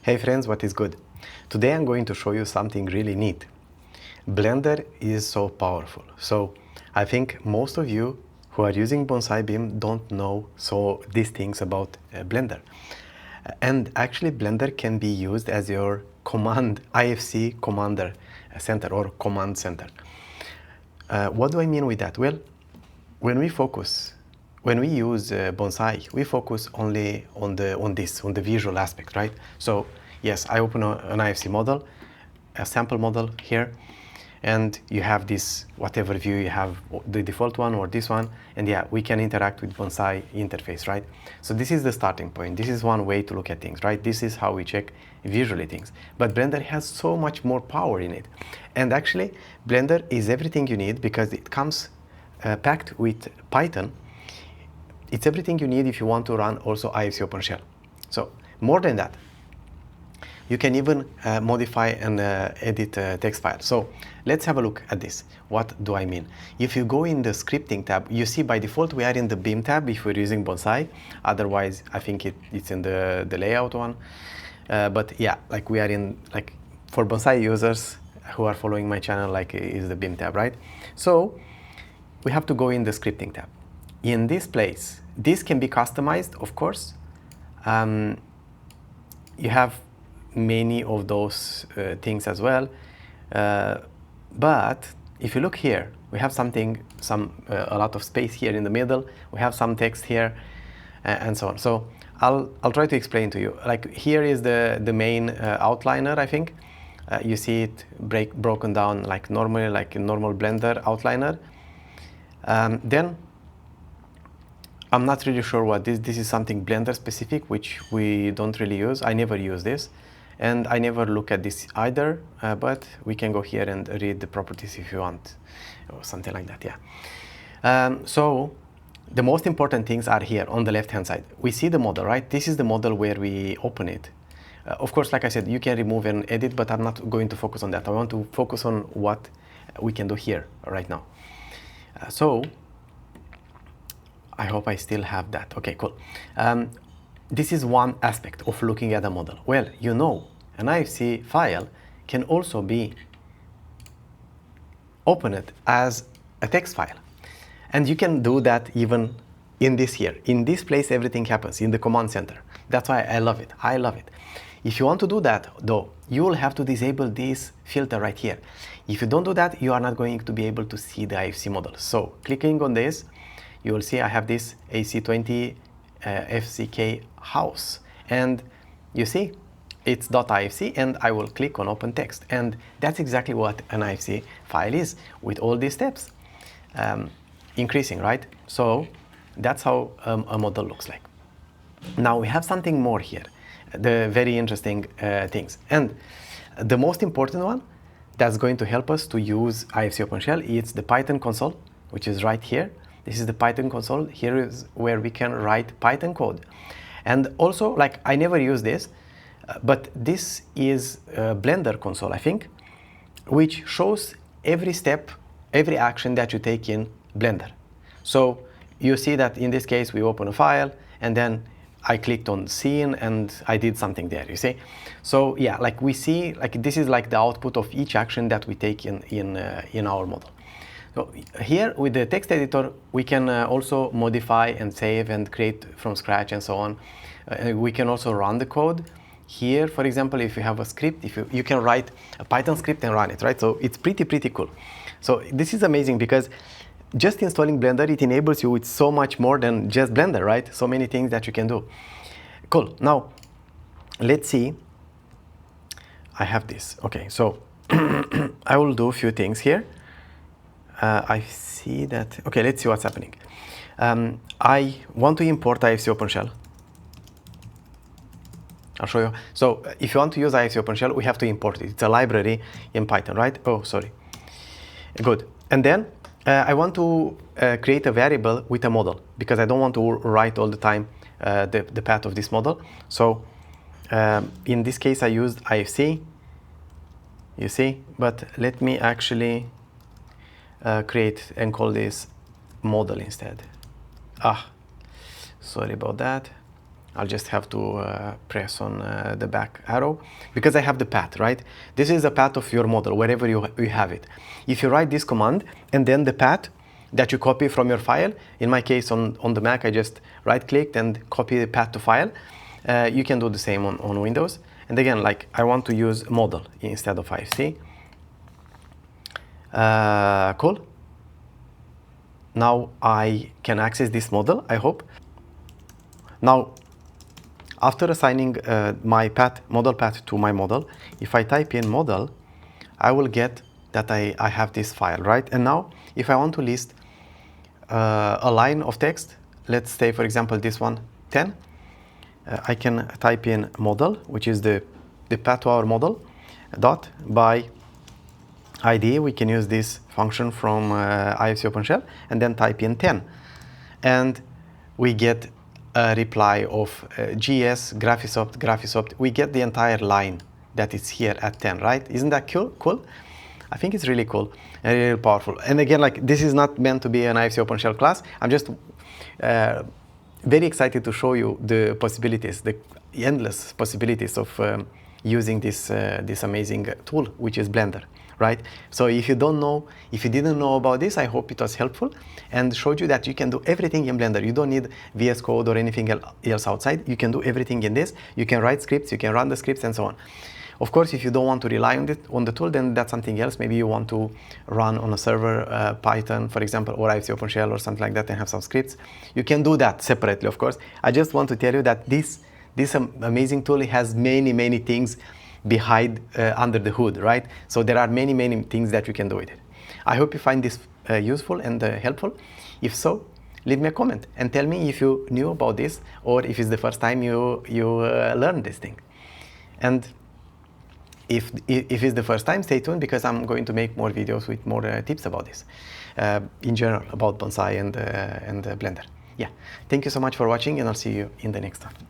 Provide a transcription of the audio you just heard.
Hey friends, what is good? Today I'm going to show you something really neat. Blender is so powerful. So I think most of you who are using BonsaiBIM don't know these things about Blender. And actually Blender can be used as your IFC commander center or command center. What do I mean with that? Well, when we use Bonsai, we focus only on the visual aspect, right? So yes, I open an IFC model, a sample model here, and you have this whatever view you have, the default one or this one, and yeah, we can interact with Bonsai interface, right? So this is the starting point. This is one way to look at things, right? This is how we check visually things. But Blender has so much more power in it. And actually, Blender is everything you need because it comes packed with Python. It's everything you need if you want to run also IFC OpenShell. So more than that, you can even modify and edit text file. So let's have a look at this. What do I mean? If you go in the scripting tab, you see by default we are in the BIM tab if we're using Bonsai. Otherwise, I think it's in the layout one. But yeah, like we are in, like for Bonsai users who are following my channel, like is the BIM tab, right? So we have to go in the scripting tab. In this place, this can be customized, of course. You have many of those things as well. But if you look here, we have a lot of space here in the middle. We have some text here and so on. So I'll try to explain to you. Like here is the main outliner, I think. You see it broken down like normally, like a normal Blender outliner. Then I'm not really sure what this is something Blender specific, which we don't really use. I never use this. And I never look at this either, but we can go here and read the properties if you want, or something like that, yeah. So the most important things are here on the left-hand side. We see the model, right? This is the model where we open it. Of course, like I said, you can remove and edit, but I'm not going to focus on that. I want to focus on what we can do here right now. So I hope I still have that. Okay, cool. This is one aspect of looking at a model. Well, you know, an IFC file can also be opened as a text file. And you can do that even in this here. In this place, everything happens in the command center. That's why I love it. I love it. If you want to do that, though, you will have to disable this filter right here. If you don't do that, you are not going to be able to see the IFC model. So clicking on this, you will see I have this AC20 FCK house, and you see it's .ifc, and I will click on open text, and that's exactly what an IFC file is with all these steps increasing, right? So that's how a model looks like. Now we have something more here, the very interesting things, and the most important one that's going to help us to use IFC OpenShell is the Python console, which is right here. This is the Python console. Here is where we can write Python code. And also, like, I never use this, but this is a Blender console, I think, which shows every step, every action that you take in Blender. So you see that in this case, we open a file, and then I clicked on scene, and I did something there, you see? So yeah, like we see, like this is like the output of each action that we take in our model. So here with the text editor, we can also modify and save and create from scratch and so on. We can also run the code. Here, for example, if you have a script, you can write a Python script and run it, right? So it's pretty cool. So this is amazing because just installing Blender, it enables you with so much more than just Blender, right? So many things that you can do. Cool. Now, let's see. I have this. Okay, so I will do a few things here. I see that. Okay, let's see what's happening. I want to import IFC OpenShell. I'll show you. So if you want to use IFC OpenShell, we have to import it. It's a library in Python, right? Oh, sorry. Good. And then I want to create a variable with a model because I don't want to write all the time the path of this model. So in this case, I used IFC, you see, but let me actually create and call this model instead. Sorry about that. I'll just have to press on the back arrow because I have the path, right? This is the path of your model, wherever you have it. If you write this command and then the path that you copy from your file, in my case on the Mac, I just right-clicked and copy the path to file. You can do the same on Windows. And again, like I want to use model instead of IFC. Cool. Now I can access this model, I hope. Now, after assigning my model path to my model, if I type in model, I will get that I have this file, right? And now, if I want to list a line of text, let's say, for example, this one, 10, I can type in model, which is the path to our model, dot by ID. We can use this function from IFC OpenShell, and then type in 10. And we get a reply of GS, Graphisoft. We get the entire line that is here at 10, right? Isn't that cool? I think it's really cool and really powerful. And again, like this is not meant to be an IFC OpenShell class. I'm just very excited to show you the possibilities, the endless possibilities of using this amazing tool, which is Blender. Right? So if you didn't know about this, I hope it was helpful and showed you that you can do everything in Blender. You don't need VS Code or anything else outside. You can do everything in this. You can write scripts, you can run the scripts and so on. Of course, if you don't want to rely on the tool, then that's something else. Maybe you want to run on a server, Python, for example, or IFC OpenShell or something like that and have some scripts. You can do that separately, of course. I just want to tell you that this amazing tool has many things behind under the hood, right? So there are many things that you can do with it. I hope you find this useful and helpful. If so, leave me a comment and tell me if you knew about this or if it's the first time you learned this thing. And if it's the first time, stay tuned because I'm going to make more videos with more tips about this in general, about Bonsai and Blender. Yeah, thank you so much for watching and I'll see you in the next one.